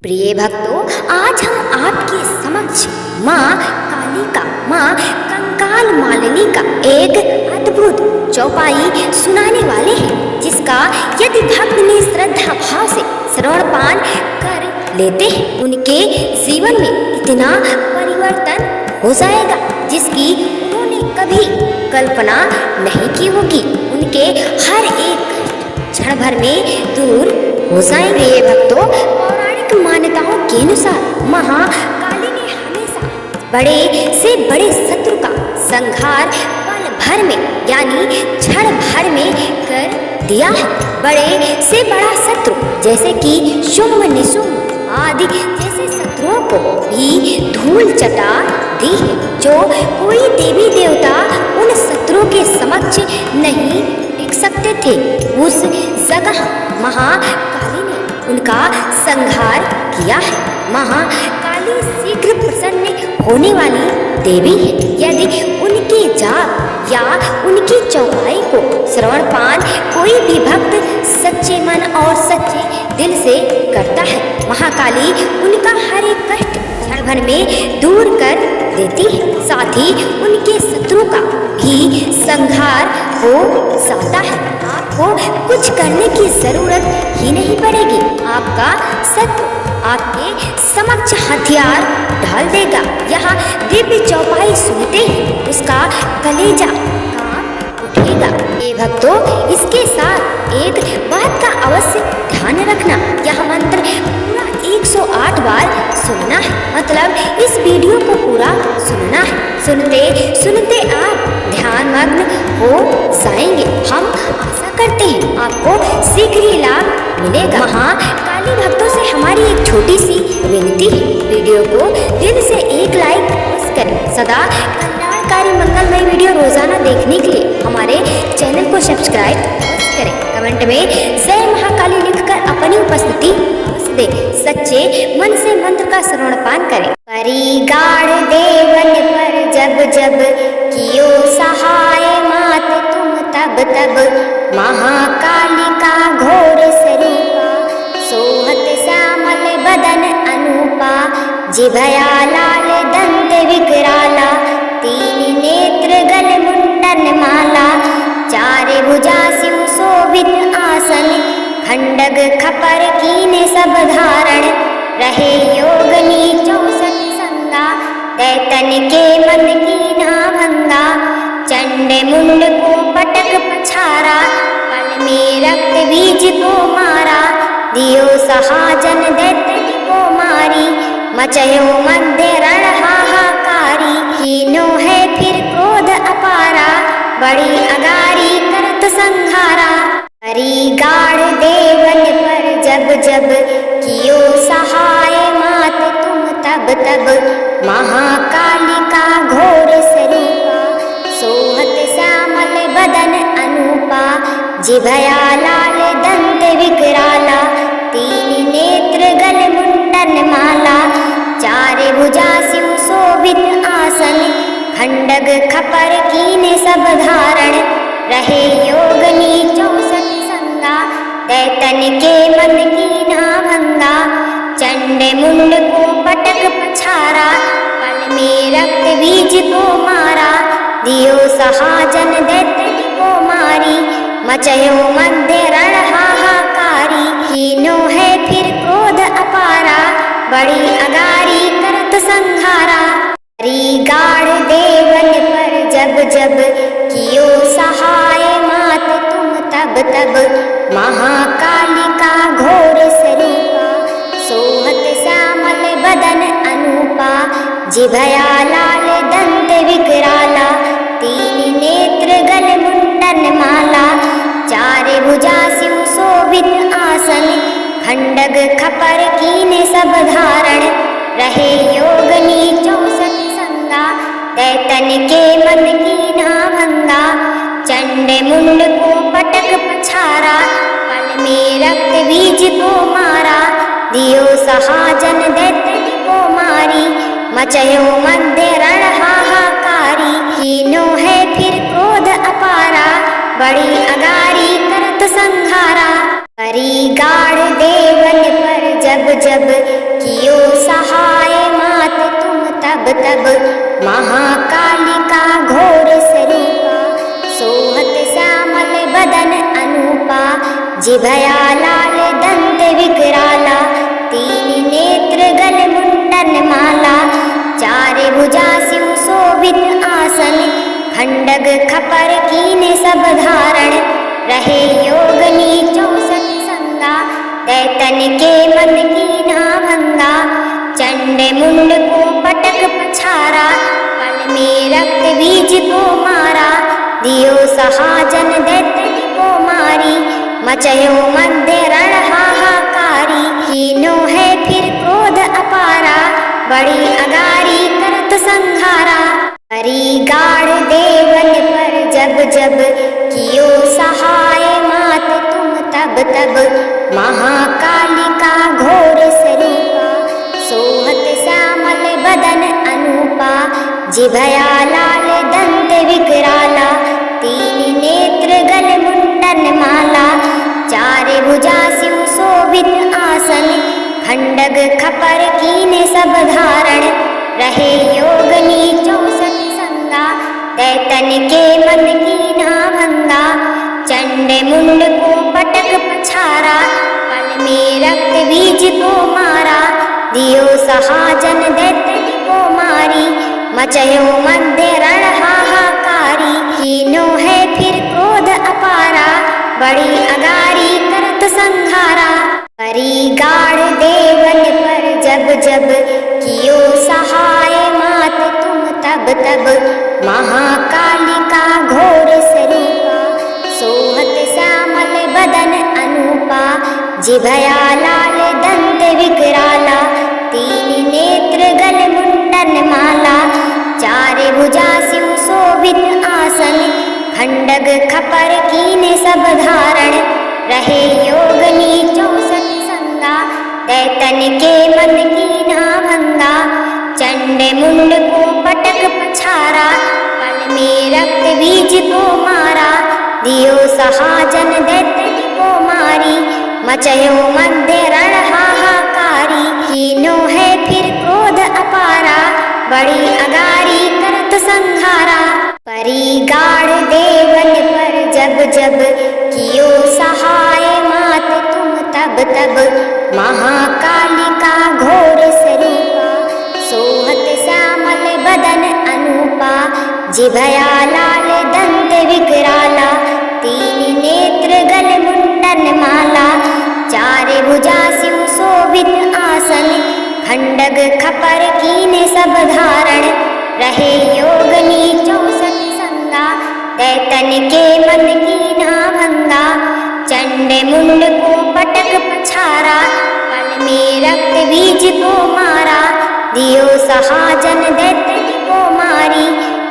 प्रिय भक्तों, आज हम आपके समक्ष माँ काली का, माँ कंकाल मालिनी का एक अद्भुत चौपाई सुनाने वाले हैं, जिसका यदि भक्त ने श्रद्धा भाव से श्रवणपान कर लेते हैं, उनके जीवन में इतना परिवर्तन हो जाएगा जिसकी उन्होंने कभी कल्पना नहीं की होगी। उनके हर एक क्षण भर में दूर हो जाएंगे। ये भक्तों, पौराणिक मान्यताओं के अनुसार महाकाली ने हमेशा बड़े से बड़े शत्रु का संहार पल भर में यानी क्षण भर में कर दिया है। बड़े से बड़ा शत्रु जैसे कि शुंभ निशुंभ आदि जैसे शत्रुओं को भी धूल चटा दी है। जो कोई देवी देवता उन शत्रुओं के समक्ष नहीं टिक सकते थे, उस जगह महाकाली ने उनका संहार किया है। महाकाली शीघ्र प्रसन्न होने वाली देवी है। यदि उनके जाप या उनकी चौपाई को श्रवणपान कोई भी भक्त सच्चे मन और सच्चे दिल से करता है, महाकाली उनका हर एक कष्ट क्षण भर में दूर कर देती है। साथ ही उनके शत्रु का भी संहार हो जाता है। आपको कुछ करने की जरूरत ही नहीं पड़ेगी। आपका शत्रु आपके समक्ष हथियार ढाल देगा। यहाँ दिव्य चौपाई सुनते ही उसका कलेजा कांप उठेगा। ये भक्तों, इसके साथ एक बात का अवश्य ध्यान रखना, यह मंत्र पूरा 108 बार सुनना है। मतलब इस वीडियो को पूरा सुनना है। सुनते सुनते आप ध्यानमग्न हो जाएंगे। हम आशा करते हैं आपको शीघ्र ही लाभ मिलेगा। महाकाली भक्तों से हमारी एक छोटी सी विनती है, वीडियो को दिल से एक लाइक करें। सदा कल्याणकारी मंगलमय वीडियो रोजाना देखने के लिए हमारे चैनल को सब्सक्राइब करें। कमेंट में जय महाकाली लिखकर अपनी उपस्थिति दे। सच्चे मन से मंत्र का श्रवणपान करें। परिगाढ़ देवन पर जब जब कियो सहाय मात तुम तब तब, महाकाली का घोर स्वरूपा सोहत श्यामल बदन अनूपा, जिभया लाल दंत विकराला, तीन नेत्र गल मुंडन माला, चार भुजा शिव शोभित आसन, खंडग खपर कीने सब धारण, रहे योगनी 64 संगा, दैतन के मन कीना भंगा, चंड मुंड को पटक पछारा, पल में रक्त बीज को मारा, दियो सहाजन दैतन को मारी, मचयो मध्य रण हाहाकारी, कीनो है फिर क्रोध अपारा, बड़ी अगारी करत संहारा। परिगाढ़ देवन पर जब जब कियो सहाय मात तुम तब तब, महाकाली का घोर स्वरूपा सोहत श्यामल बदन अनूपा, जिभया लाल दंत विकराला, तीन नेत्र गल मुंडन माला, चार भुजा शिव शोभित आसन, खंडग खपर कीने सब धारण, रहे योगनी 64 संगा, दैतन के मन कीना भंगा, चंड मुंड को पटक पछारा, पल में रक्त बीज को मारा, दियो सहाजन दैतन को मारी, मचयो मध्य रण हाहाकारी, कीनो है फिर क्रोध अपारा, बड़ी अगारी करत संहारा। परिगाढ़ देवन पर जब जब कियो सहाय मात तुम तब तब, महाकाली का घोर स्वरूपा सोहत श्यामल बदन अनूपा, जिभया लाल दंत विकराला, तीन नेत्र गल मुंडन माला, चार भुजा शिव शोभित आसन, खंडग खपर कीने सब धारण, रहे योगनी 64 संगा, दैतन के मन कीना भंगा, चंड मुंड को पटक पछारा, पल में रक्त बीज को मारा, दियो सहाजन दैतन को मारी, मचयो मध्य रण हाहाकारी, कीनो है फिर क्रोध अपारा, बड़ी अगारी करत संहारा। परिगाढ़ देवन पर जब जब जिभया लाल दंत विकराला, तीन नेत्र गल मुंडन माला, चार भुजा सिंह शोभित आसन, खंडग खपर कीने सब धारण, रहे योगनी 64 संगा, दैतन के मन कीना भंगा, चंड मुंड को पटक पछारा, पल में रक्त बीज को मारा, दियो सहाजन दैतन को मारी, मचयो मध्य रण हाहाकारी, कीनो है फिर क्रोध अपारा, बड़ी अगारी करत संहारा, हरि गाढ़ देवन पर जब जब, कियो सहाय मात तुम तब तब, महाकालिका घोर स्वरूपा, सोहत श्यामल बदन अनूपा, जिभया लाल दंत विकराला, तीन नेत्र गल मुंडन माला, चार भुजा सिंह शोभित आसन, खंडग खपर कीने सब धारण, रहे योगनी 64 संगा, दैतन के मन कीना भंगा, चंड मुंड को पटक पछारा, पल में रक्त बीज को मारा, दियो सहाजन दैतन को मारी, मचयो मध्य रण हाहाकारी, कीनो है फिर क्रोध अपारा, बड़ी अगारी करत संहारा, हरि गाढ़ देवन पर जब जब, कियो सहाय मात तुम तब तब, महाकालिका घोर स्वरूपा, सोहत श्यामल बदन अनूपा, जिभया लाल दंत विकराला, तीन नेत्र गल मुंडन माला, चार भुजा सिंह शोभित आसन, खंडग खपर कीने सब धारण, रहे योगनी 64 संगा, दैतन के मन कीना भंगा, चंड मुंड को पटक पछारा, पल में रक्त बीज को मारा, दियो सहाजन दैतन को मारी, मचयो मध्य रण हाहाकारी, कीनो है फिर क्रोध अपारा, बड़ी अगारी करत संहारा, परी गाढ़ देवन पर जब जब, कियो सहाय मात तुम तब तब, महाकालिका घोर स्वरूपा, सोहत श्यामल बदन अनूपा, जिभया लाल दंत विकराला, तीन नेत्र गल मुंडन माला, चार भुजा सिंह शोभित आसन, खंडग खपर कीने सब धारण, रहे योगनी 64 संगा, दैतन के मन कीना भंगा, चंड मुंड को पटक पछारा, पल में रक्त बीज को मारा, दियो सहाजन दैतन को मारी,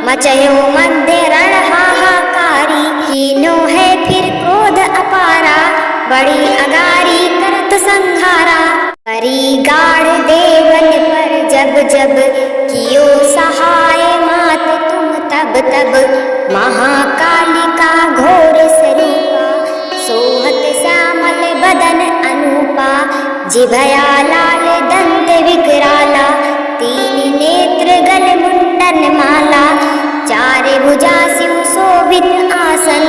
मचयो मध्य रण हाहाकारी, कीनो है फिर क्रोध अपारा, बड़ी अगारी करत संहारा, हरि गाढ़ देवन पर जब जब, कियो सहाय मात तुम तब तब, महाकालिका घोर स्वरूपा, सोहत श्यामल बदन अनूपा, जिभया लाल दंत विकराला, तीन नेत्र गल मुंडन माला, चार भुजा सिंह शोभित आसन,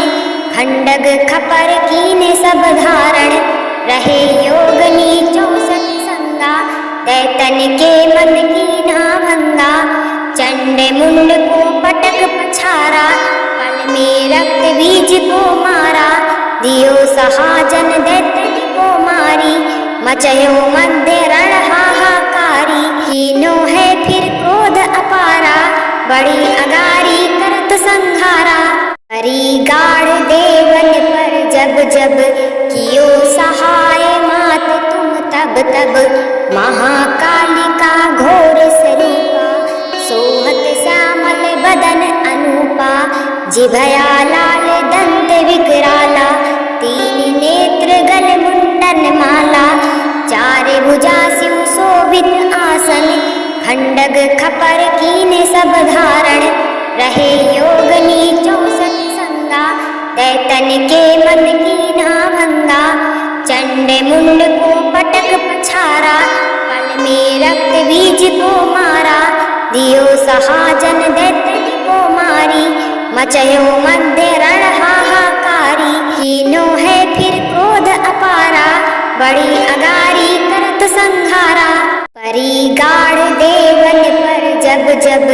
खंडग खपर कीने सब धारण, रहे योगनी 64 संगा, दैतन के मन कीना भंगा, चंड मुंड को पटक पछारा, पल में रक्त बीज को मारा, दियो सहाजन दैतन को मारी, मचयो मध्य रण हाहाकारी, कीनो है फिर क्रोध अपारा, बड़ी अगारी करत संहारा, हरि गाढ़ देवन पर जब जब, कियो सहाय मात तुम तब तब, महाकालिका घोर स्वरूपा, सोहत श्यामल बदन अनूपा, जिभया लाल दंत विकराला, तीन नेत्र गल मुंडन माला, चार भुजा सिंह शोभित आसन, खंडग खपर कीने सब धारण, रहे योगनी 64 संगा, दैतन के मन कीना भंगा, चंड मुंड को पटक पछारा, पल में रक्त बीज को मारा, दियो सहाजन दैतन को मारी, मचयो मध्य रण हाहाकारी, कीनो है फिर क्रोध बड़ी अगारी करत संघारा। परी गाढ़ देवन पर जब जब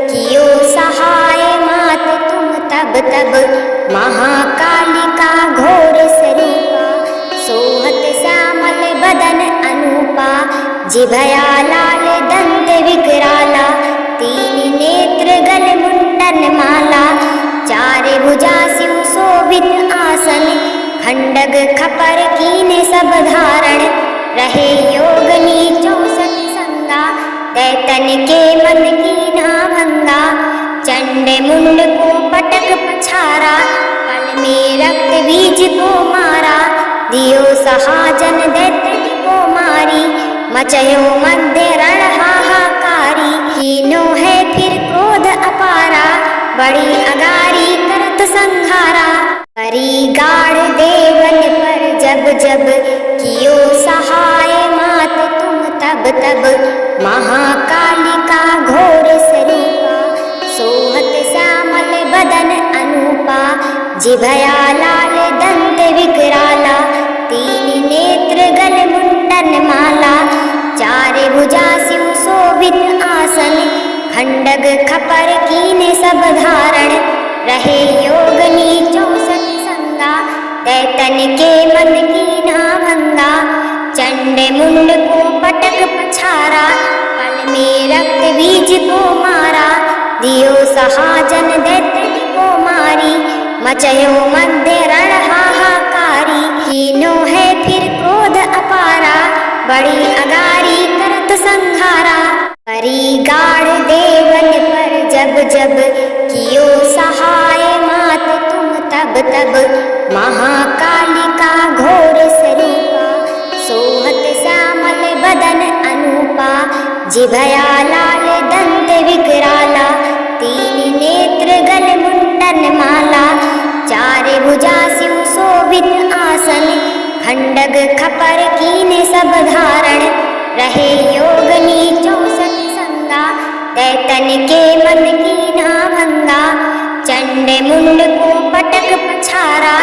कियो सहाय मात तुम तब तब महाकालिका घोर स्वरूपा। सोहत श्यामल बदन अनूपा जिभया लाल दंत विकराला। तीन नेत्र गल मुंडन माला चार भुजा सिंह शोभित आसन। खंडग खपर कीने सब धारण रहे योगनी 64 संगा। दैतन के मन कीना भंगा चंड मुंड को पटक पछारा। पल में रक्त बीज को मारा दियो सहाजन दैतन को मारी। मचयो मध्य रण हाहाकारी कीनो है फिर क्रोध अपारा। बड़ी अगारी करत संघारा। परी गाढ़ देवन पर जब जब कियो सहाय मात तुम तब तब महाकालिका घोर स्वरूपा। सोहत श्यामल बदन अनूपा जिभया लाल दंत विकराला। तीन नेत्र गल मुंडन माला चार भुजा सिंह शोभित आसन। खंडग खपर कीने सब धारण रहे योगनी 64 संगा। दैतन के मन कीना भंगा चंड मुंड को पटक पछारा। पल में रक्त बीज को मारा दियो सहाजन दैतन को मारी। मचयो मध्य रण हाहाकारी कीनो है फिर क्रोध अपारा। बड़ी अगारी करत संघारा। परी गाढ़ देवन पर जब जब कियो सहाय मात तुम तब तब महाकालिका घोर स्वरूपा। सोहत श्यामल बदन अनूपा जिभया लाल दंत विकराला। तीन नेत्र गल मुंडन माला चार भुजा सिंह शोभित आसन। खंडग खपर कीने सब धारण रहे योगनी 64 संगा। दैतन के मन कीना भंगा चंड मुंड को पटक पछारा।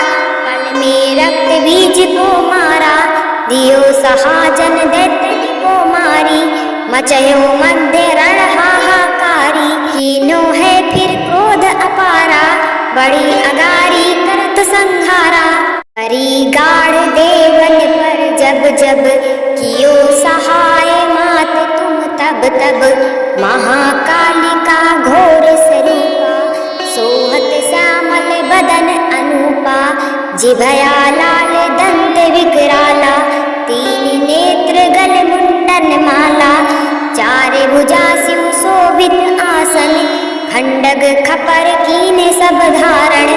पल में रक्त बीज को मारा दियो सहाजन दैतन को मारी। मचयो मध्य रण हाहाकारी कीनो है फिर क्रोध अपारा। बड़ी अगारी करत संघारा। परी गाढ़ देवन पर जब जब कियो सहाय मात तुम तब तब महाकालिका घोर स्वरूपा। सोहत श्यामल बदन अनूपा जिभया लाल दंत विकराला। तीन नेत्र गल मुंडन माला चार भुजा सिंह शोभित आसन। खंडग खपर कीने सब धारण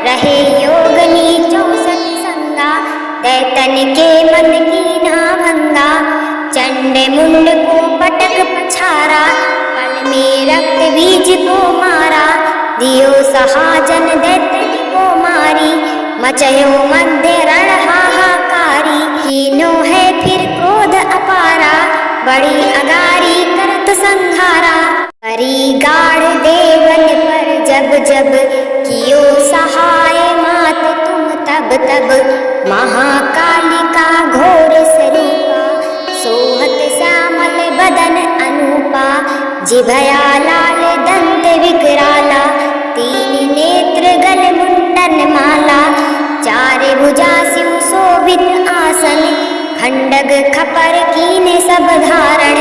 रहे योगनी 64 संगा। दैतन के मन कीना भंगा चंड मुंड को पटक पछारा। पल में रक्त बीज को मारा दियो सहाजन दैतन को मारी। मचयो मध्य रण हाहाकारी कीनो है फिर क्रोध अपारा। बड़ी अगारी करत संघारा। परी गाढ़ देवन पर जब जब कियो सहाय मात तुम तब तब महाकालिका घोर स्वरूपा। सोहत श्यामल बदन अनूपा जिभया लाल दंत विकराला। तीन नेत्र गल मुंडन माला चार भुजा सिंह शोभित आसन। खंडग खपर कीने सब धारण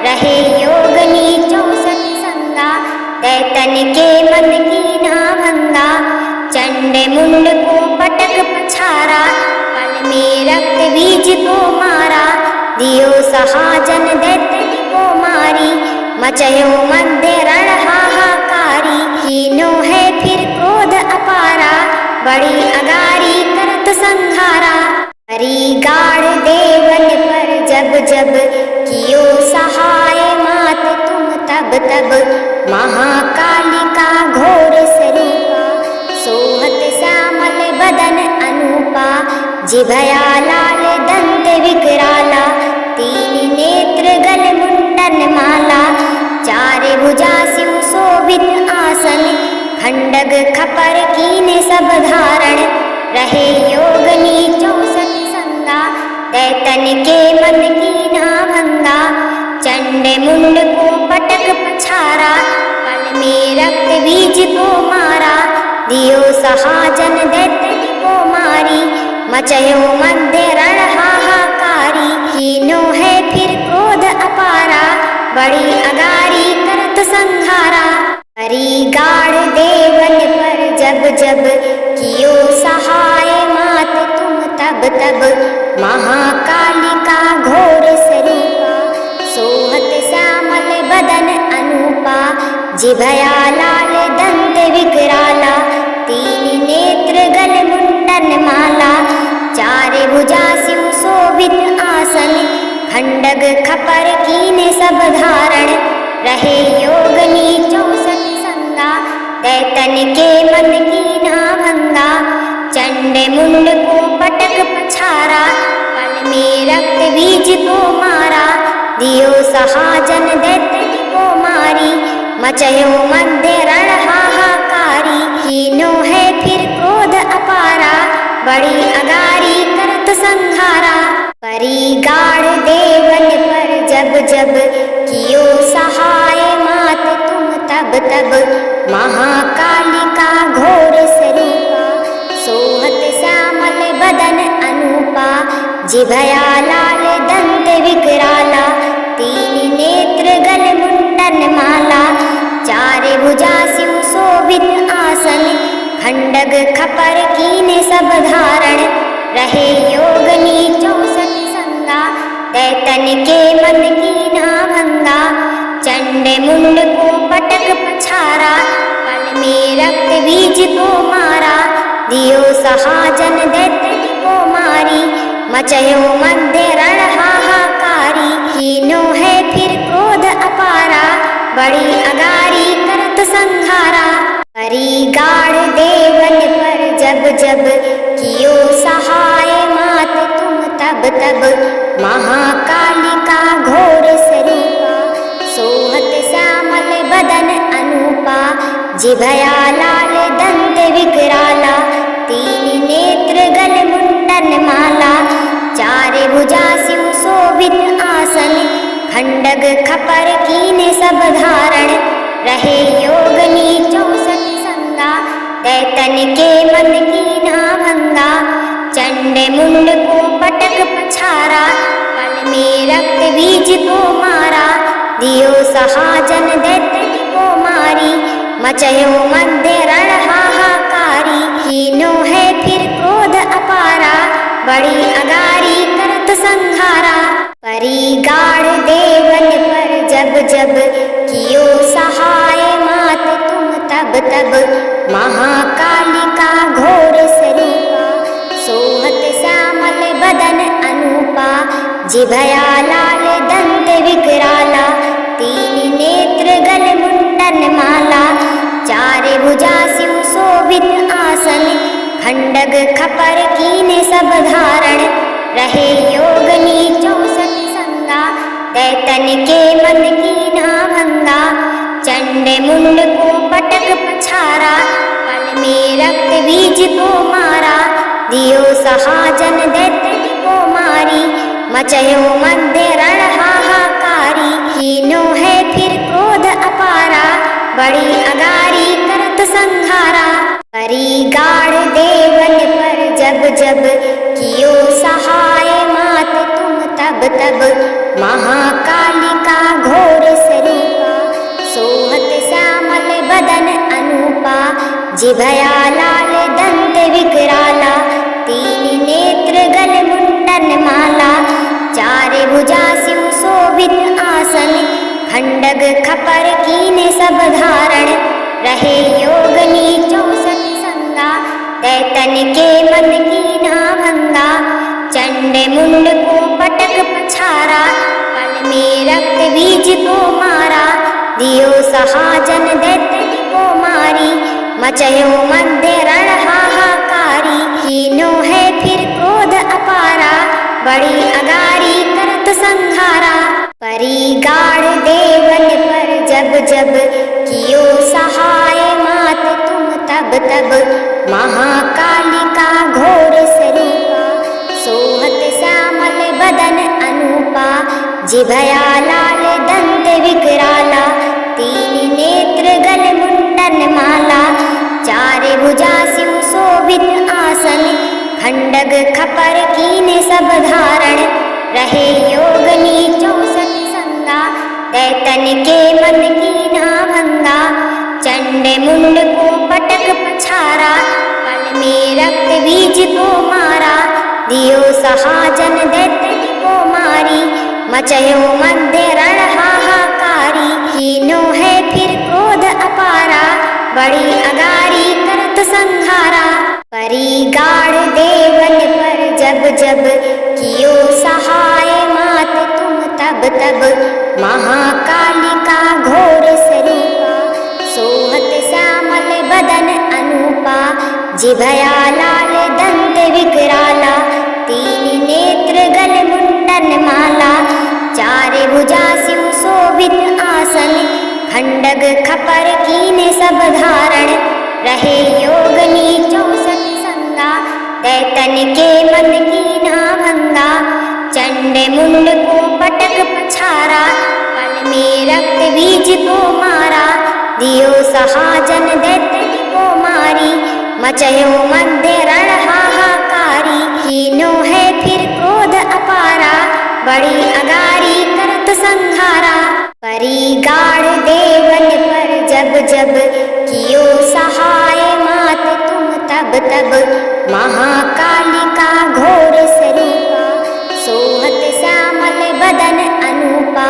रहे योगनी 64 संगा। दैतन के मन कीना भंगा चंड मुंड को पटक पछारा। पल में रक्त बीज को मारा दियो सहाजन दैतन को मारी। मचयो मध्य रण हाहाकारी कीनो है फिर क्रोध अपारा। बड़ी अगारी करत संघारा। परी गाढ़ देवन पर जब जब कियो सहाय मात तुम तब तब महाकालिका घोर स्वरूपा। सोहत श्यामल बदन अनूपा जिभया लाल दंत विकराला। तीन नेत्र गल मुंडन माला चार भुजा सिंह शोभित आसन। खंडग खपर कीने सब धारण रहे योगनी 64 संगा। दैतन के मन कीन्हा भंगा। चंड मुंड को पटक पछारा, पल में रक्त बीज को मारा। दियो सहाजन दैतन को मारी, मचयो मध्य रण हाहाकारी। कीनो है फिर क्रोध अपारा, बड़ी अगारी करत संहारा। हरि गाढ़ देवन पर जब जब, कियो सहाय मात तुम तब तब। महाकालिका घोर स्वरूपा, सोहत श्यामल बदन अनूपा। जिभया लाल दंत विकराला, तीन नेत्र गल मुंडन माला। चार भुजा सिंह शोभित आसन, खंडग खपर कीने सब धारण। रहे योगनी 64 संगा, दैतन के मन कीन्हा भंगा। चंड मुंड को पटक पछारा, पल में रक्त बीज को मारा। दियो सहाजन दैतन को मारी, मचयो मध्य रण हाहाकारी। कीनो है फिर क्रोध अपारा, बड़ी अगारी करत संहारा। परी गाढ़ देवन पर जब जब, कियो सहाय मात तुम तब तब। महाकालिका घोर स्वरूपा, सोहत श्यामल बदन अनूपा। जिभया लाल दंत विकराला, तीन नेत्र गल मुंडन माला। चार भुजा सिंह शोभित आसन, खंडग खपर कीने सब धारण। रहे योगनी 64 संगा, दैतन के मन कीन्हा भंगा। चंड मुंड को पटक पछारा, पल में रक्त बीज को मारा। दियो सहाजन दैतन को मारी, मचयो मध्य रण हाहाकारी। कीनो है फिर क्रोध अपारा, बड़ी अगारी करत संहारा। हरि गाढ़ देवन पर जब जब, कियो सहाय मात तुम तब तब। महाकालिका घोर स्वरूपा, सोहत श्यामल बदन अनूपा। जिभया लाल दंत विकराला, तीन नेत्र गल मुंडन माला। चार भुजा सिंह शोभित आसन, खंडग खपर कीने सब धारण। रहे योगनी 64 संगा, दैतन के मन कीन्हा भंगा। चंड मुंड को पटक पछारा, पल में रक्त बीज को मारा। दियो सहाजन दैतन को मारी, मचयो मध्य रण हाहाकारी। कीनो है फिर क्रोध अपारा, बड़ी अगारी करत संहारा। परी गाढ़ देवन पर जब जब, कियो सहाय मात तुम तब तब। महाकालिका घोर स्वरूपा, सोहत श्यामल बदन अनूपा। जिभया लाल दंत विकराला, तीन नेत्र गल मुंडन माला। चार भुजा सिंह शोभित आसन, खंडग खपर कीने सब धारण। रहे योगनी 64 संगा, दैतन के मन कीन्हा भंगा। चंड मुंड को पटक पछारा, पल में रक्त बीज को मारा। दियो सहाजन दैतन को मारी, मचयो मध्य रण हाहाकारी। कीनो है फिर क्रोध अपारा, बड़ी अगारी करत संहारा। परी गाढ़ देवन पर जब जब, कियो सहाय मात तुम तब तब। महाकालिका घोर स्वरूपा, सोहत श्यामल बदन अनूपा। जिभया लाल दंत विकराला, तीन नेत्र गल मुंडन माला। चार भुजा सिंह शोभित आसन, खंडग खपर कीने सब धारण। रहे योगनी 64 संगा, दैतन के मन कीन्हा भंगा। चंड मुंड को पटक पछारा, पल में रक्त बीज को मारा। दियो सहाजन दैतन को मारी, मचयो मध्य रण हाहाकारी। कीनो है फिर क्रोध अपारा, बड़ी अगारी करत संहारा। परी गाढ़ देवन पर जब जब, कियो सहाय मात तुम तब तब। महाकालिका घोर स्वरूपा, सोहत श्यामल जिभया लाल दंत विकराला, तीन नेत्र गल मुंडन माला, चार भुजा सिंह शोभित आसन, खंडग खपर कीने सब धारण, रहे योगनी 64 संगा, दैतन के मन कीना भंगा, चंड मुंड को पटक पछारा, पल में रक्त बीज को मारा, दियो सहाजन दैतन को मारी, मचयो मध्य रण हाहाकारी, कीनो है फिर क्रोध अपारा, बड़ी अगारी करत संहारा, परी गाढ़ देवन पर जब जब, कियो सहाय मात तुम तब तब, महाकालिका घोर स्वरूपा, सोहत श्यामल बदन अनूपा, जिभया लाल दंत विकराला, तीन नेत्र गल मुंडन माला, चार भुजा सिंह शोभित आसन, खंडग खपर कीने सब धारण, रहे योगनी 64 संगा, दैतन के मन कीना भंगा, चंड मुंड को पटक पछारा, पल में रक्त बीज को मारा, दियो सहाजन दैतन को मारी, मचयो मध्य रण हाहाकारी, कीनो है फिर क्रोध अपारा, बड़ी अगारी करत संहारा, परी गाढ़ देवन पर जब जब, कियो सहाय मात तुम तब तब, महाकालिका घोर स्वरूपा, सोहत श्यामल बदन अनूपा,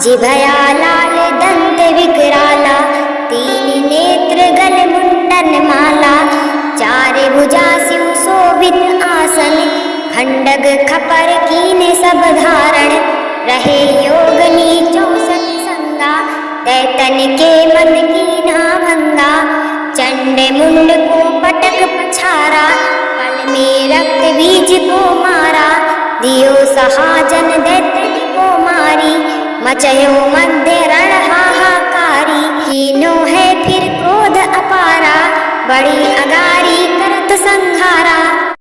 जिभया लाल दंत विकराला, तीन नेत्र गल मुंडन माला, चार भुजा सिंह शोभित आसन, खंडग खपर कीने सब धारण, रहे योगनी 64 संगा, दैतन के मन कीना भंगा, चंड मुंड को पटक पछारा, पल में रक्त बीज को मारा, दियो सहाजन दैतन को मारी, मचयो मध्य रण हाहाकारी, कीनो है फिर क्रोध अपारा, बड़ी अगारी करत संहारा,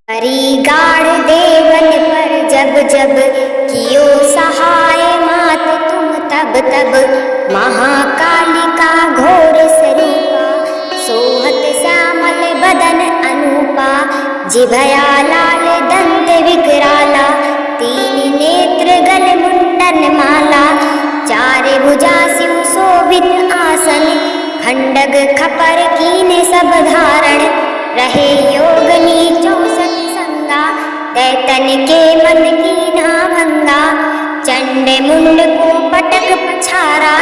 परी गाढ़ देवन पर जब जब, कियो सहाय मात तुम तब तब, महाकालिका घोर स्वरूपा, सोहत श्यामल बदन अनूपा, जिभया लाल दंत विकराला, तीन नेत्र गल मुंडन माला, चार भुजा सिंह शोभित आसन, खंडग खपर कीने सब धारण, रहे योगनी 64 संगा, दैतन के मन कीना भंगा, चंड मुंड को पटक पछारा,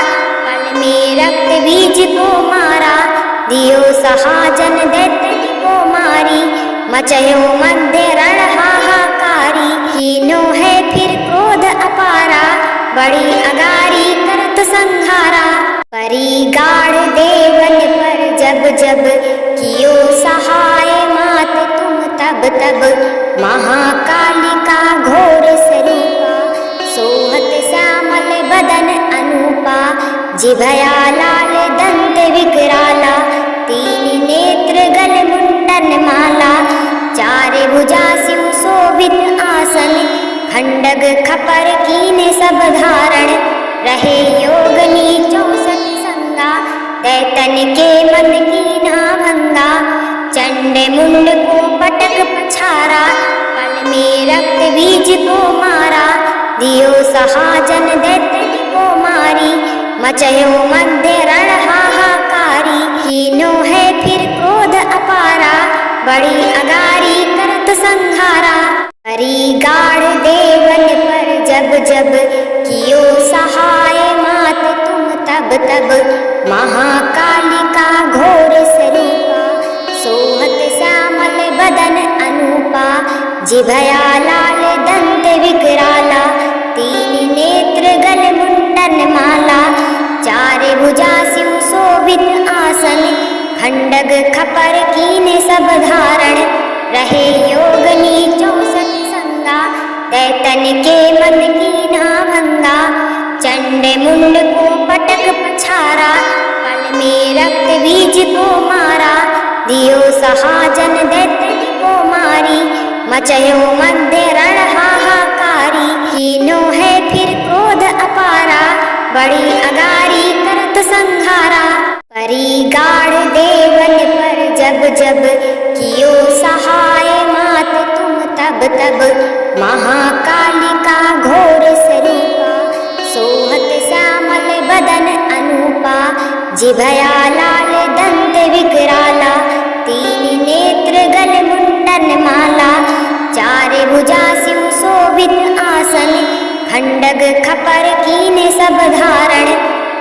पल में रक्त बीज को मारा, दियो सहाजन दैतन को मारी, मचयो मध्य रण हाहाकारी, कीनो है फिर क्रोध अपारा, बड़ी अगारी करत संहारा, परी गाढ़ देवन पर जब जब, कियो सहाय मात तुम तब तब, महाकालिका घोर स्वरूपा, सोहत श्यामल बदन अनूपा, जिभया लाल दंत विकराला, तीन नेत्र गल मुंडन माला, चार भुजा सिंह शोभित आसन, खंडग खपर कीने सब धारण, रहे योगनी 64 संगा, दैतन के मन कीना भंगा, चंड मुंड को पटक पछारा, पल में रक्त बीज को मारा, दियो सहाजन दैतन को मारी, मचयो मध्य रण हाहाकारी, कीनो है फिर क्रोध अपारा, बड़ी अगारी करत संहारा, परी गाढ़ देवन पर जब जब, कियो सहाय मात तुम तब तब, महाकालिका घोर स्वरूपा, सोहत श्यामल बदन अनूपा, जिभया लाल दंत विकराला, तीन नेत्र गल मुंडन माला, चार भुजा सिंह शोभित आसन, खंडग खपर कीने सब धारण, रहे योगनी 64 संगा, दैतन के मन कीना भंगा, चंड मुंड को पटक पछारा, पल में रक्त बीज को मारा, दियो सहाजन दैतन को मारी, मचयो मध्य रण हाहाकारी। हाहाकारी। कीनो है फिर क्रोध अपारा, बड़ी अगारी करत संहारा। परी गाढ़ देवन पर जब जब कियो सहाय मात तुम तब तब। महाकालिका घोर स्वरूपा, सोहत श्यामल बदन अनूपा। जिभया लाल दंत विकराला, तीन नेत्र गल मुंडन माला। चार भुजा सिंह शोभित आसन, खंडग खपर कीने सब धारण।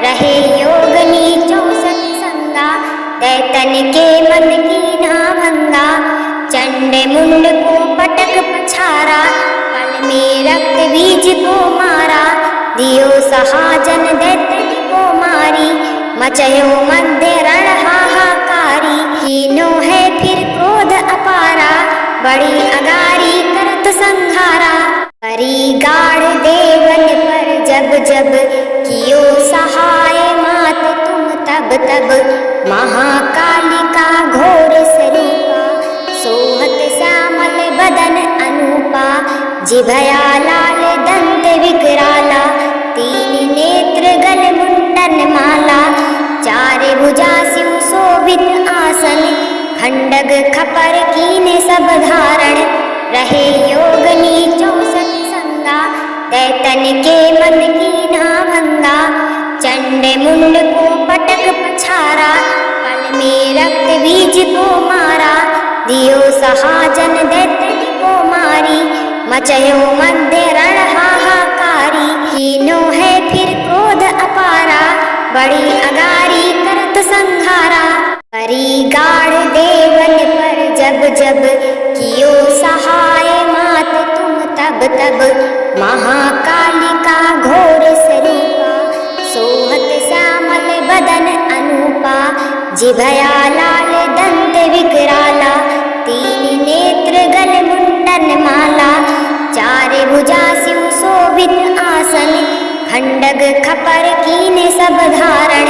रहे योगनी 64 संगा, दैतन के मन कीना भंगा। चंड मुंड को पटक पछारा, पल में रक्त बीज को मारा। दियो सहाजन दैतन को मारी, मचयो मध्य रण हाहाकारी। कीनो है फिर क्रोध अपारा, बड़ी अगारी करत संहारा। परी गाढ़ देवन पर जब जब कियो सहाय मात तुम तब तब। महाकालिका घोर स्वरूपा, सोहत श्यामल बदन अनूपा। जिभया लाल दंत विकराला, तीन नेत्र गल मुंडन माला। चार भुजा सिंह शोभित आसन, खंडग खपर कीने सब धारण। रहे योगनी 64 संगा, दैतन के मन कीना भंगा। चंड मुंड को पटक पछारा, पल में रक्त बीज को मारा। दियो सहाजन दैतन को मारी, मचयो मध्य रण हाहाकारी। कीनो है फिर क्रोध अपारा, बड़ी अगारी करत संहारा। परी गाढ़ देवन पर जब जब कियो सहाय मात तुम तब तब। महाकालिका घोर स्वरूपा, सोहत श्यामल बदन अनूपा। जिभया लाल दंत विकराला, तीन नेत्र गल मुंडन माला। चार भुजा सिंह शोभित आसन, खंडग खपर कीने सब धारण।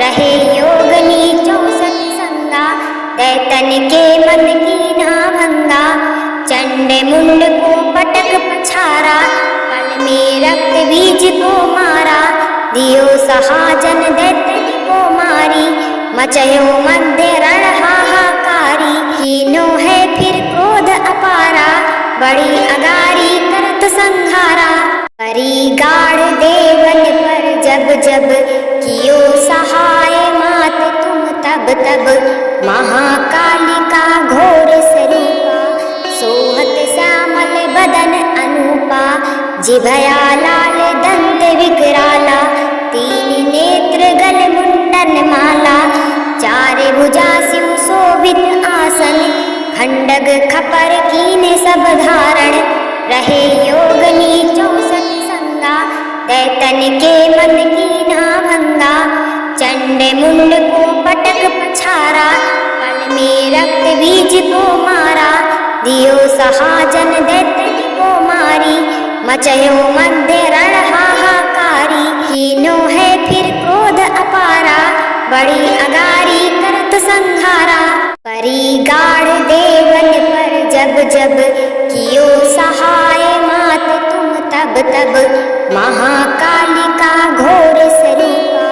रहे योगनी 64 संगा, दैतन के मन कीना भंगा। चंड मुंड को पटक पछारा, पल में रक्त बीज को मारा। दियो सहाजन दैतन को मारी, मचयो मध्य रण हाहाकारी। कीनो है फिर क्रोध अपारा, बड़ी अगारी करत संहारा। परी गाढ़ देवन पर जब जब कियो सहाय मात तुम तब तब। महाकालिका घोर स्वरूपा, सोहत श्यामल बदन अनूपा। जिभया लाल दंत विकराला, तीन नेत्र गल मुंडन माला। चार भुजा सिंह शोभित आसन, खंडग खपर कीने सब धारण। रहे योगनी 64 संगा, दैतन के मन कीना भंगा। चंड मुंड को पटक पछारा, पल में रक्त बीज को मारा। दियो सहाजन दैतन को मारी, मचयो मध्य रण हाहाकारी। कीनो है फिर क्रोध अपारा, बड़ी अगारी करत संहारा। परी गाढ़ देवन पर जब जब कियो सहाय मात तुम तब तब। महाकालिका घोर स्वरूपा,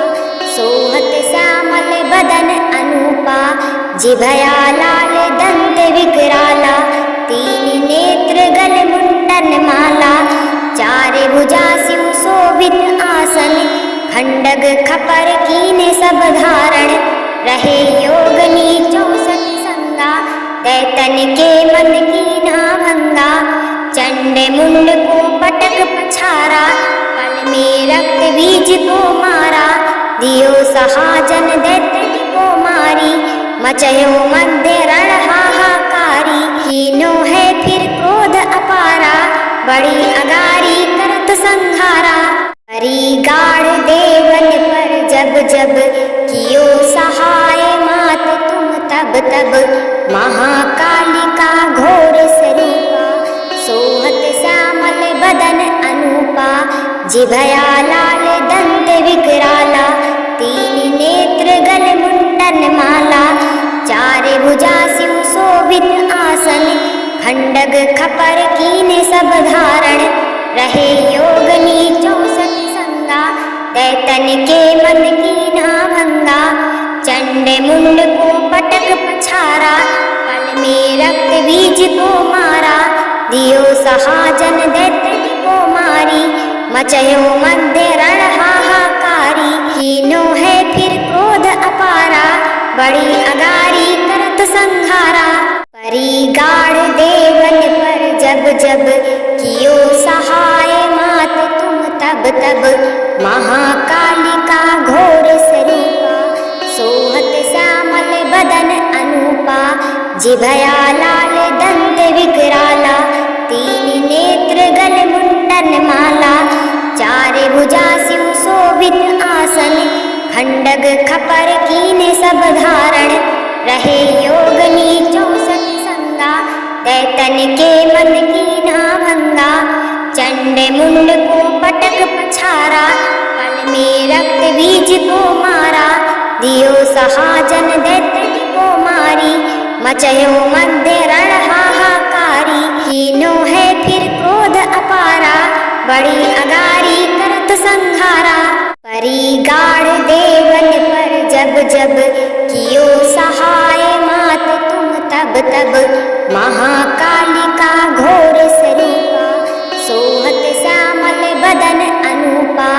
सोहत श्यामल बदन अनूपा। जिभया लाल दंत विकराला, तीन नेत्र गल मुंडन माला। चार भुजा सिंह शोभित आसन, खंडग खपर कीने सब धारण। रहे योगनी 64 संगा, दैतन के मन कीना भंगा। चंड मुंड को पटक पछारा, पल में रक्त बीज को मारा। दियो सहाजन दैतन को मारी, मचयो मध्य रण हाहाकारी। कीनो है फिर क्रोध अपारा, बड़ी अगारी करत संहारा। परी गाढ़ देवन पर जब जब कियो सहाय मात तुम तब तब। महाकालिका घोर स्वरूपा, सोहत श्यामल बदन अनूपा। जिभया लाल दंत विकराला, तीन नेत्र गल मुंडन माला। चार भुजा सिंह शोभित आसन, खंडग खपर कीने सब धारण। रहे योगनी 64 संगा, दैतन के मन की ना भंगा। चंड मुंड को पटक पछारा, पल में रक्त बीज को मारा। दियो सहाजन दैतन को मारी, मचयो मध्य रण हाहाकारी। कीनो है फिर क्रोध अपारा, बड़ी अगारी करत संहारा। परी गाढ़ देवन पर जब जब, कियो सहाय मात तुम तब तब। महाकालिका घोर स्वरूपा, सोहत श्यामल बदन अनूपा। जिभया लाल दंत विकराला, तीन नेत्र गल मुंडन माला। चार भुजा सिंह शोभित आसन, खंडग खपर कीने सब धारण। रहे योगनी 64 संगा, दैतन के मन की ना भंगा। चंड मुंड को पटक पछारा, पल में रक्त बीज को मारा। दियो सहाजन दैतन को मारी, मचयो मध्य रण हाहाकारी। कीनो है फिर क्रोध अपारा, बड़ी अगारी करत संहारा। परी गाढ़ देवन पर जब जब, कियो सहाय मात तुम तब तब। महाकालिका घोर स्वरूपा, सोहत श्यामल बदन अनूपा।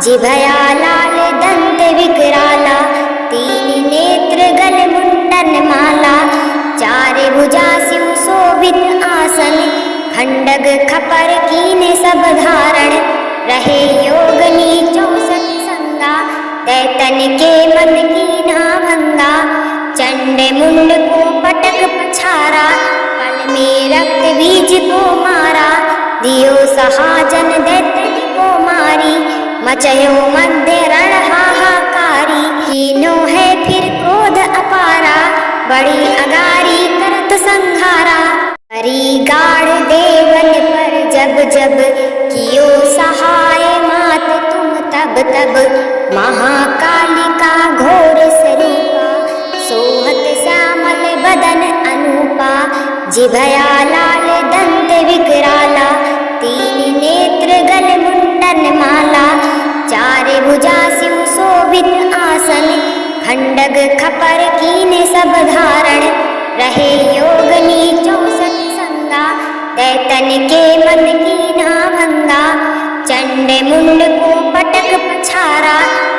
जिभया लाल दंत विकराला, तीन नेत्र गल मुंडन माला। चार भुजा सिंह शोभित आसन, खंडग खपर कीने सब धारण। रहे योगनी 64 संगा, दैतन के मन की ना भंगा। चंड मुंड को पटक पछारा, पल में रक्त बीज को मारा। दियो सहाजन दैतन को मारी, मचयो मध्य रण हाहाकारी। कीनो है फिर क्रोध अपारा, बड़ी अगारी करत संहारा। परी गाढ़ देवन पर जब जब, कियो सहाय मात तुम तब तब। महाकालिका घोर स्वरूपा, सोहत श्यामल बदन अनूपा। जिभया लाल दंत विकराला, तीन नेत्र गल मुंडन माला। चार भुजा सिंह शोभित आसन, खंडग खपर कीने सब धारण। रहे योगनी 64 संगा, दैतन के मन की ना भंगा। चंड मुंड को पटक पछारा,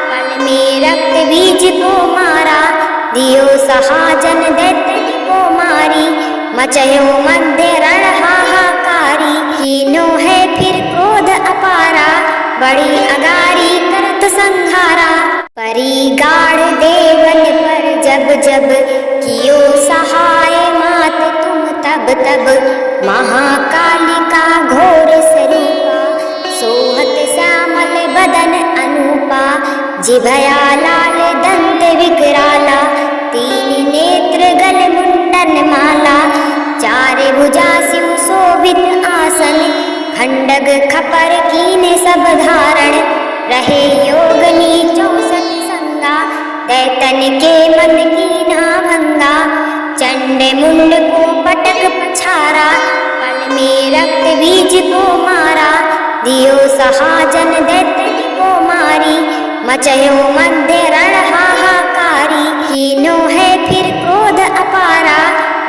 पल में रक्त बीज को मारा। दियो सहाजन दैतन को मारी, मचयो मध्य रण हाहाकारी। कीनो है फिर क्रोध अपारा, बड़ी अगारी करत संहारा। परी गाढ़ देवन पर जब जब, कियो सहाय मात तुम तब तब। महाकालिका घोर स्वरूपा, सोहत श्यामल बदन अनूपा। जिभया लाल दंत विकराला, तीन नेत्र गल मुंडन माला। चार भुजा सिंह शोभित आसन, खंडग खपर कीने सब धारण। रहे योगनी 64 संगा, दैतन के मन की ना भंगा। चंड मुंड को पटक पछारा, पल में रक्त बीज को मारा। दियो सहाजन दैतन को मारी, मचयो मध्य रण हाहाकारी। कीनो है फिर क्रोध अपारा,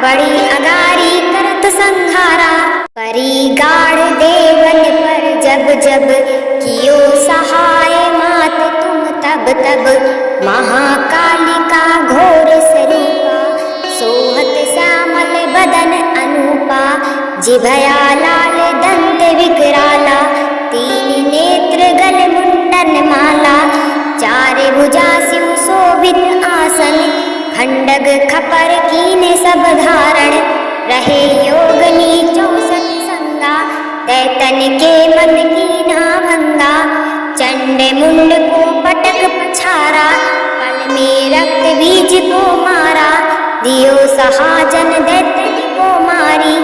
बड़ी अगारी करत संहारा। परी गाढ़ देवन पर जब जब, कियो सहाय मात तुम तब तब। महाकालिका घोर स्वरूपा, सोहत श्यामल बदन अनूपा। जिभया लाल दंत विकराला, तीन नेत्र गल मुंडन माला। चार भुजा सिंह शोभित आसन, खंडग खपर कीने सब धारण। रहे योगनी 64 संगा, दैतन के मन की ना भंगा। चंड मुंड को पटक पछारा, पल में रक्त बीज को मारा। दियो सहाजन दैतन को मारी,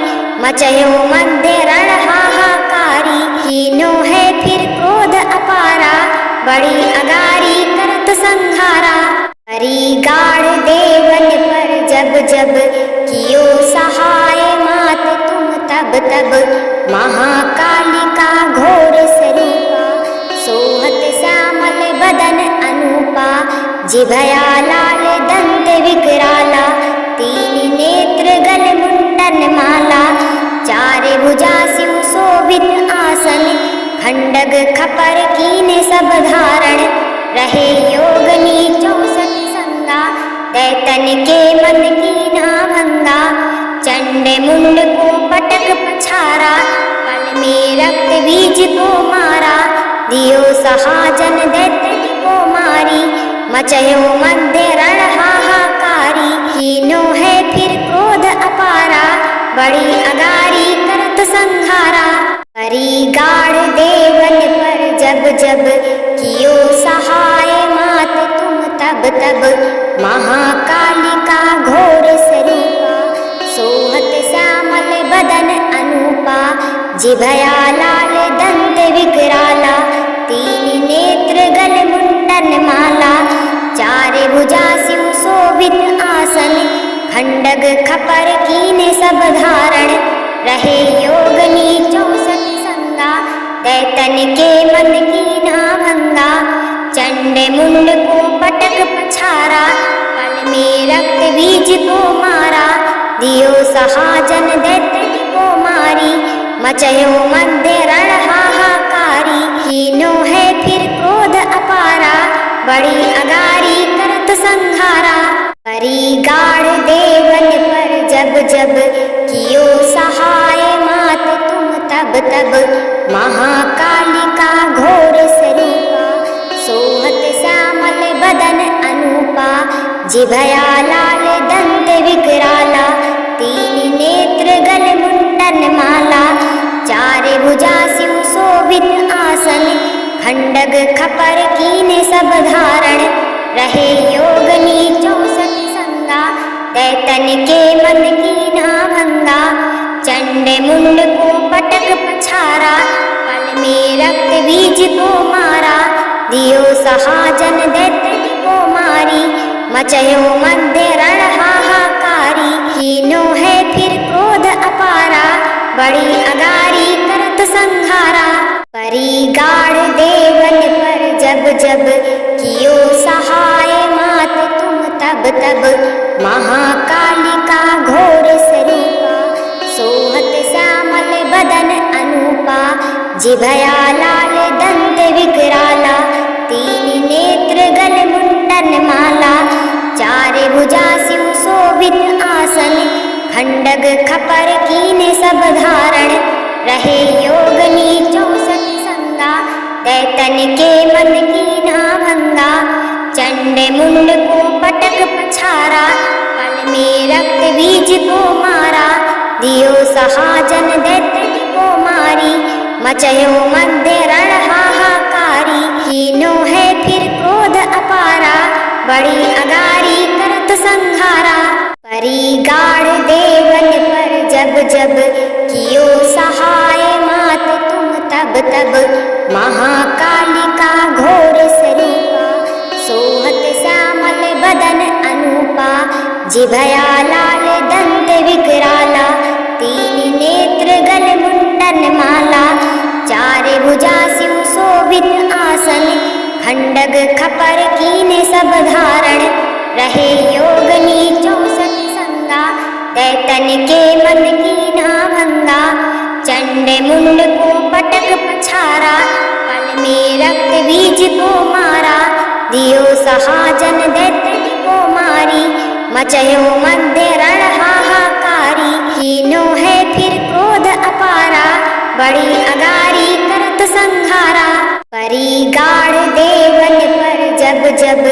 मचयो मध्य रण हाहाकारी। कीनो है फिर क्रोध अपारा, बड़ी अगारी करत संहारा। परी गाढ़ देवन पर जब जब, कियो सहाय मात तुम तब तब। महाकालिका घोर जिभया लाल दंत विकराला, तीन नेत्र गल मुंडन माला, चार भुजा सिंह शोभित आसन, खंडग खपर कीने सब धारण, रहे योगनी 64 संगा, दैतन के मन कीना भंगा, चंड मुंड को पटक पछारा, पल में रक्त बीज को मारा, दियो सहाजन दैतन को मारी, मचयो मध्य रण हाहाकारी, कीनो है फिर क्रोध अपारा, बड़ी अगारी करत संहारा, करी गाढ़ देवन पर जब जब, कियो सहाय मात तुम तब तब, महाकालिका घोर स्वरूपा, सोहत श्यामल बदन अनूपा, जिभया लाल दंत विकराला, तीन नेत्र गल मुंडन माला, चार भुजा सिंह शोभित आसन, खंडग खपर कीने सब धारण, रहे योगनी 64 संगा, दैतन के मन कीना भंगा, चंड मुंड को पटक पछारा, पल में रक्त बीज को मारा, दियो सहाजन दैतन को मारी, मचयो मध्य रण हाहाकारी, कीनो है फिर क्रोध अपारा, बड़ी अगारी करत संहारा, करी गाढ़ देवन पर जब जब, कियो सहाय मात तुम तब तब, महाकालिका घोर स्वरूपा, सोहत श्यामल बदन अनूपा, जिभया लाल दंत विकराला, तीन नेत्र गल मुंडन माला, चार भुजा सिंह शोभित आसन, खंडग खपर कीने सब धारण, रहे योगनी 64 संगा, दैतन के मन कीना भंगा, चंड मुंड को पटक पछारा, पल में रक्त बीज को मारा, दियो सहाजन दैतन को मारी, मचयो मध्य रण हाहाकारी, कीनो है फिर क्रोध अपारा, बड़ी अगारी करत संहारा, करी गाढ़ देवन पर जब जब, कियो सहाय मात तुम तब तब, महाकालिका घोर स्वरूपा, सोहत श्यामल बदन अनूपा, जिभया लाल दंत विकराला, तीन नेत्र गल मुंडन माला, चार भुजा सिंह शोभित आसन, खंडग खपर कीने सब धारण, रहे योगनी 64 संगा, दैतन के मन कीना भंगा, चंड मुंड को पटक पछारा, पल में रक्त बीज को मारा, दियो सहाजन दैतन को मारी, मचयो मध्य रण हाहाकारी, कीनो है फिर क्रोध अपारा, बड़ी अगारी करत संहारा, करी गाढ़ देवन पर जब जब, कियो सहाय मात तुम तब तब, महाकालिका घोर स्वरूपा, सोहत श्यामल बदन अनूपा, जिभया लाल दंत विकराला, तीन नेत्र गल मुंडन माला, चार भुजा सिंह शोभित आसन, खंडग खपर कीने सब धारण, रहे योगनी 64 संगा, दैतन के मन कीना भंगा, चंड मुंड को पटक पछारा, पल में रक्त बीज को मारा, दियो सहाजन दैतन को मारी, मचयो मध्य रण हाहाकारी, कीनो है फिर क्रोध अपारा, बड़ी अगारी करत संहारा, करी गाढ़ देवन पर जब जब,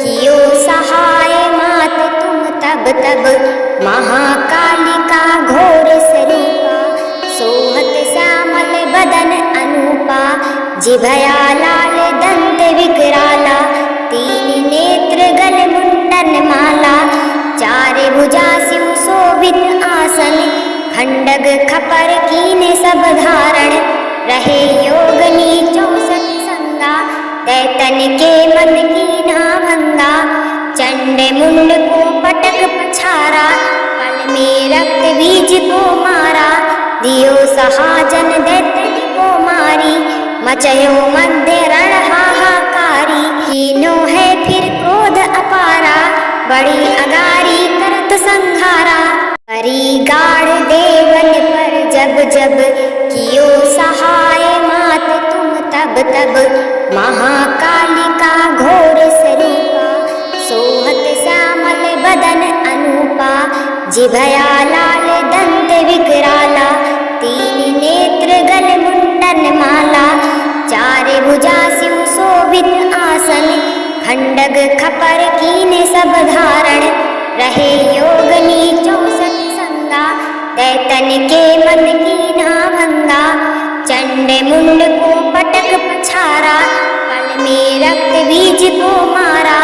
कियो सहाय मात तुम तब तब, महाकालिका घोर स्वरूपा, सोहत श्यामल बदन अनूपा, जिभया लाल दंत विकराला, तीन नेत्र गल मुंडन माला, चार भुजा सिंह शोभित आसन, खंडग खपर कीने सब धारण, रहे योगनी 64 संगा, दैतन के मन कीना भंगा, चंड मुंड को पटक पछारा, पल में रक्त बीज को मारा, दियो सहाजन दैतन को मारी, मचयो मध्य रण हाहाकारी, कीनो है फिर क्रोध बड़ी अगारी करत संघारा। करी गाढ़ देवन पर जब जब कियो सहाय मात तुम तब तब महाकालिका घोर स्वरूपा। सोहत श्यामल बदन अनूपा जिभया लाल दंत विकराला। तीन नेत्र गल मुंडन माला चार भुजा सिंह शोभित आसन। खंडग खपर कीने सब धारण रहे योगनी 64 संगा। दैतन के मन कीना भंगा चंड मुंड को पटक पछारा। पल में रक्त बीज को मारा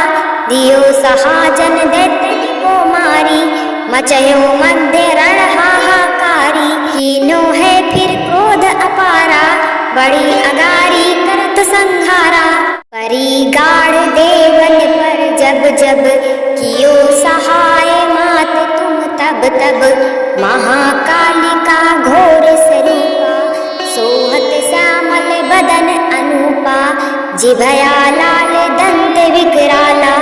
दियो सहाजन दैतन को मारी। मचयो मध्य रण हाहाकारी कीनो है फिर क्रोध अपारा। बड़ी अगारी करत संघारा। करी गाढ़ देवन पर जब जब कियो सहाय मात तुम तब तब महाकालिका घोर स्वरूपा। सोहत श्यामल बदन अनूपा जिभया लाल दंत विकराला।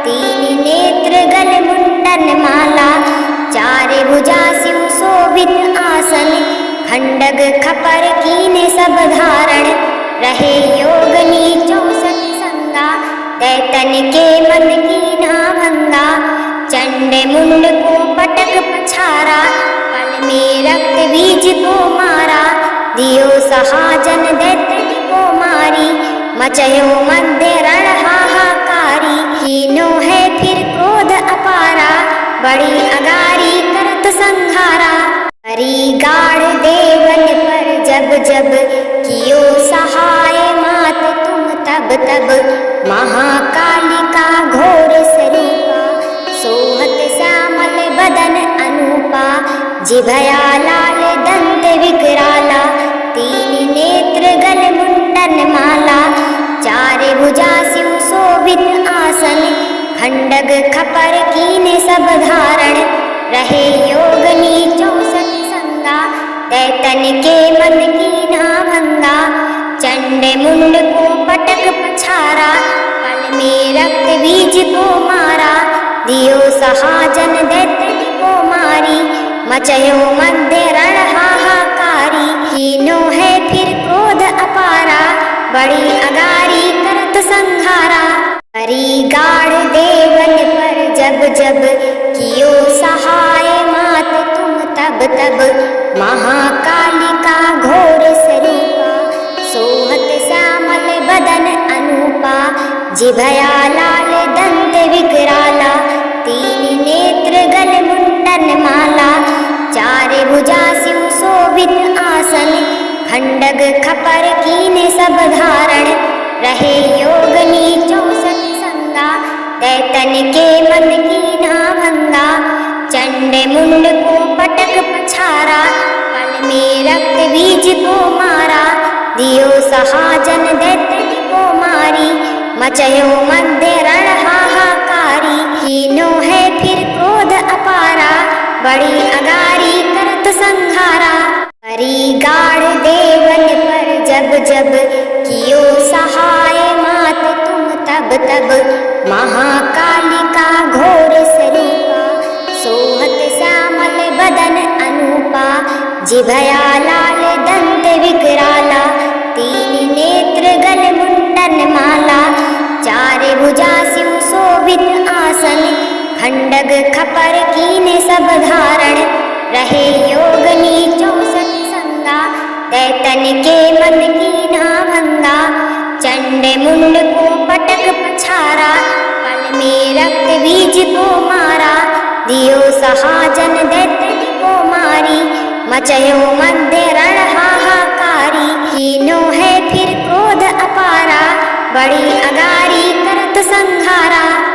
तीन नेत्र गल मुंडन माला चार भुजा सिंह शोभित आसन। खंडग खपर कीने सब धारण रहे योगनी 64 संगा। दैतन के मन कीना भंगा चंड मुंड को पटक पछारा। पल में रक्त बीज को मारा दियो सहाजन दैतन को मारी। मचयो मध्य रण हाहाकारी कीनो है फिर क्रोध अपारा। बड़ी अगारी करत संघारा। करी गाढ़ देवन पर जब जब कियो सहाय मात तुम तब तब महाकालिका घोर स्वरूपा। सोहत श्यामल बदन अनूपा जिभया लाल दंत विकराला। तीन नेत्र गल मुंडन माला चार भुजा सिंह शोभित आसन। खंडग खपर कीने सब धारण रहे योगनी 64 संगा। दैतन के मन कीना भंगा चंड मुंड को पटक पछारा। पल में रक्त बीज को मारा दियो सहाजन दैतन को मारी। मचयो मध्य रण हाहाकारी कीनो है फिर क्रोध अपारा। बड़ी अगारी करत संघारा। करी गाढ़ देवन पर जब जब कियो सहाय मात तुम तब तब महाकालिका घोर स्वरूपा। सोहत श्यामल बदन अनूपा जिभया लाल दंत विकराला। तीन नेत्र गल मुंडन माला चार भुजा सिंह शोभित आसन। खंडग खपर कीने सब धारण रहे योगनी 64 संगा। दैतन के मन कीना भंगा चंड मुंड को पटक पछारा। पल में रक्त बीज को मारा दियो सहाजन दैतन को मारी। मचयो मध्य रण हाहाकारी कीनो है फिर क्रोध अपारा। बड़ी अगारी करत संघारा। करी गाढ़ देवन पर जब जब कियो सहाय मात तुम तब तब महाकालिका घोर स्वरूपा। सोहत श्यामल बदन अनूपा जिभया लाल दंत विकराला। तीन नेत्र गल मुंडन माला चार भुजा सिंह शोभित आसन। खंडग खपर कीने सब धारण रहे योगनी 64 संगा। दैतन के मन कीना भंगा चंड मुंड को पटक पछारा। पल में रक्त बीज को मारा दियो सहाजन दैतन को मारी। मचयो मध्य रण हाहाकारी कीनो है फिर क्रोध अपारा। बड़ी अगारी करत संघारा।